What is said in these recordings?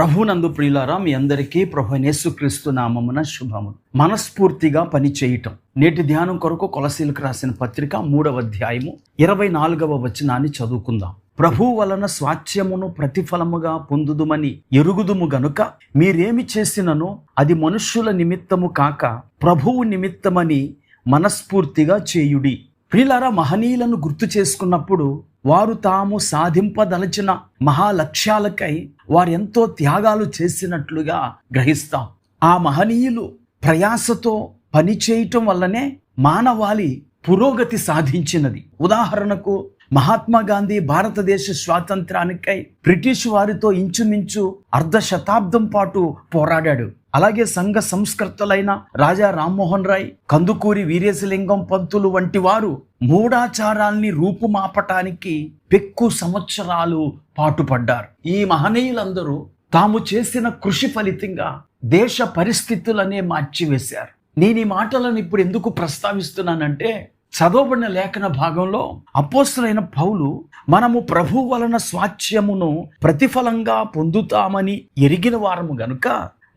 ప్రభునందు ప్రియులారా, మీ అందరికీ ప్రభు యేసుక్రీస్తు నామమున శుభములు. మనస్ఫూర్తిగా పని చేయటం. నేటి ధ్యానం కొరకు కొలసీలకు రాసిన పత్రిక 3వ అధ్యాయము 24వ వచనాన్ని చదువుకుందాం. ప్రభు వలన స్వాస్థ్యమును ప్రతిఫలముగా పొందుదుమని ఎరుగుదుము గనుక మీరేమి చేసినను అది మనుష్యుల నిమిత్తము కాక ప్రభువు నిమిత్తమని మనస్ఫూర్తిగా చేయుడి. ప్రియులారా, మహనీయులను గుర్తు చేసుకున్నప్పుడు వారు తాము సాధింపదలచిన మహాలక్ష్యాలకై వారెంతో త్యాగాలు చేసినట్లుగా గ్రహిస్తాం. ఆ మహనీయులు ప్రయాసతో పనిచేయటం వల్లనే మానవాళి పురోగతి సాధించినది. ఉదాహరణకు మహాత్మా గాంధీ భారతదేశ స్వాతంత్రానికై బ్రిటిష్ వారితో ఇంచుమించు 1/2 శతాబ్దం పాటు పోరాడాడు. అలాగే సంఘ సంస్కర్తలైన రాజా రామ్మోహన్ రాయ్, కందుకూరి వీరేశలింగం పంతులు వంటి వారు మూఢాచారాల్ని రూపుమాపటానికి పెక్కు సంవత్సరాలు పాటుపడ్డారు. ఈ మహనీయులందరూ తాము చేసిన కృషి ఫలితంగా దేశ పరిస్థితులనే మార్చివేశారు. నేను ఈ మాటలను ఇప్పుడు ఎందుకు ప్రస్తావిస్తున్నానంటే, చదవబడిన లేఖన భాగంలో అపోస్తలుడైన పౌలు మనము ప్రభు వలన స్వాస్థ్యమును ప్రతిఫలంగా పొందుతామని ఎరిగిన వారము గనుక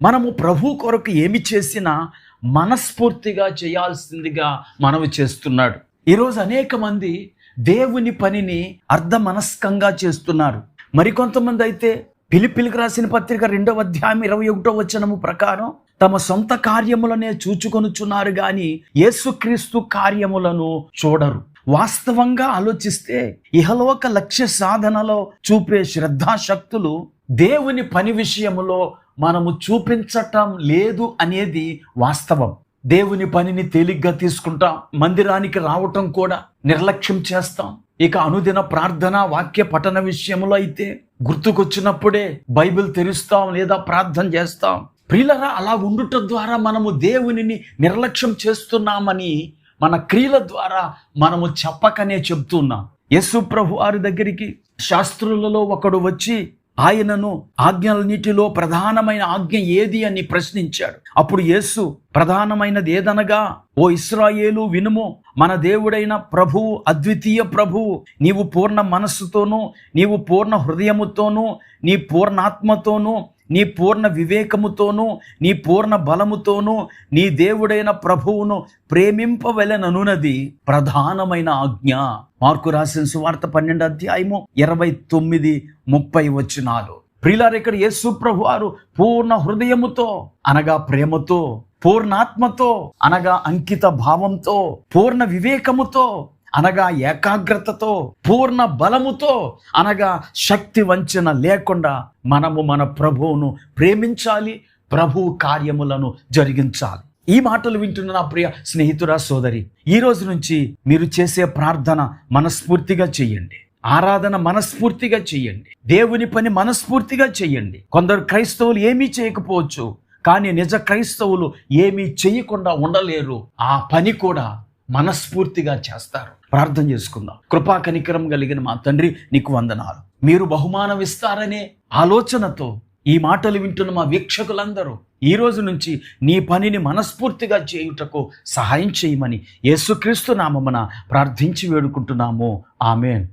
మనము ప్రభు కొరకు ఏమి చేసినా మనస్ఫూర్తిగా చేయాల్సిందిగా మనవి చేస్తున్నాడు. ఈరోజు అనేక మంది దేవుని పనిని అర్ధమనస్కంగా చేస్తున్నారు. మరికొంతమంది అయితే ఫిలిప్పీలకు రాసిన పత్రిక 2వ అధ్యాయం 21వ వచనము ప్రకారం తమ సొంత కార్యములనే చూచుకొనుచున్నారు గాని యేసుక్రీస్తు కార్యములను చూడరు. వాస్తవంగా ఆలోచిస్తే ఇహలోక లక్ష్య సాధనలో చూపే శ్రద్ధాశక్తులు దేవుని పని విషయములో మనము చూపించటం లేదు అనేది వాస్తవం. దేవుని పనిని తేలిగ్గా తీసుకుంటాం. మందిరానికి రావటం కూడా నిర్లక్ష్యం చేస్తాం. ఇక అనుదిన ప్రార్థన వాక్య పఠన విషయంలో అయితే గుర్తుకొచ్చినప్పుడే బైబిల్ తెరుస్తాం లేదా ప్రార్థన చేస్తాం. ప్రియులరా, అలా ఉండుట ద్వారా మనము దేవునిని నిర్లక్ష్యం చేస్తున్నామని మన క్రియల ద్వారా మనము చెప్పకనే చెప్తున్నాం. యేసు ప్రభు వారి దగ్గరికి శాస్త్రులలో ఒకడు వచ్చి ఆయనను ఆజ్ఞలన్నిటిలో ప్రధానమైన ఆజ్ఞ ఏది అని ప్రశ్నించాడు. అప్పుడు యేసు, ప్రధానమైనది ఏదనగా, ఓ ఇశ్రాయేలు వినుము, మన దేవుడైన ప్రభువు అద్వితీయ ప్రభువు, నీవు పూర్ణ మనస్సుతోనూ, నీవు పూర్ణ హృదయముతోనూ, నీ పూర్ణాత్మతోనూ, నీ పూర్ణ వివేకముతోనూ, నీ పూర్ణ బలముతోనూ నీ దేవుడైన ప్రభువును ప్రేమింపవలెననున్నది ప్రధానమైన ఆజ్ఞ. మార్కు రాసిన సువార్త 12వ అధ్యాయము 29-30 వచనాలు. ప్రియులారా, ఇక్కడ యేసు ప్రభు వారు పూర్ణ హృదయముతో అనగా ప్రేమతో, పూర్ణాత్మతో అనగా అంకిత భావంతో, పూర్ణ వివేకముతో అనగా ఏకాగ్రతతో, పూర్ణ బలముతో అనగా శక్తి వంచన లేకుండా మనము మన ప్రభువును ప్రేమించాలి, ప్రభువు కార్యములను జరిగించాలి. ఈ మాటలు వింటున్న నా ప్రియ స్నేహితురా, సోదరి, ఈ రోజు నుంచి మీరు చేసే ప్రార్థన మనస్ఫూర్తిగా చెయ్యండి. ఆరాధన మనస్ఫూర్తిగా చెయ్యండి. దేవుని పని మనస్ఫూర్తిగా చెయ్యండి. కొందరు క్రైస్తవులు ఏమీ చేయకపోవచ్చు, కానీ నిజ క్రైస్తవులు ఏమీ చేయకుండా ఉండలేరు. ఆ పని కూడా మనస్ఫూర్తిగా చేస్తారు. ప్రార్థన చేసుకుందాం. కృపా కనికరం కలిగిన మా తండ్రి, నీకు వందనాలు. మీరు బహుమానం ఇస్తారనే ఆలోచనతో ఈ మాటలు వింటున్న మా వీక్షకులందరూ ఈ రోజు నుంచి నీ పనిని మనస్ఫూర్తిగా చేయుటకు సహాయం చేయమని యేసుక్రీస్తు నామమున ప్రార్థించి వేడుకుంటున్నాము. ఆమేన్.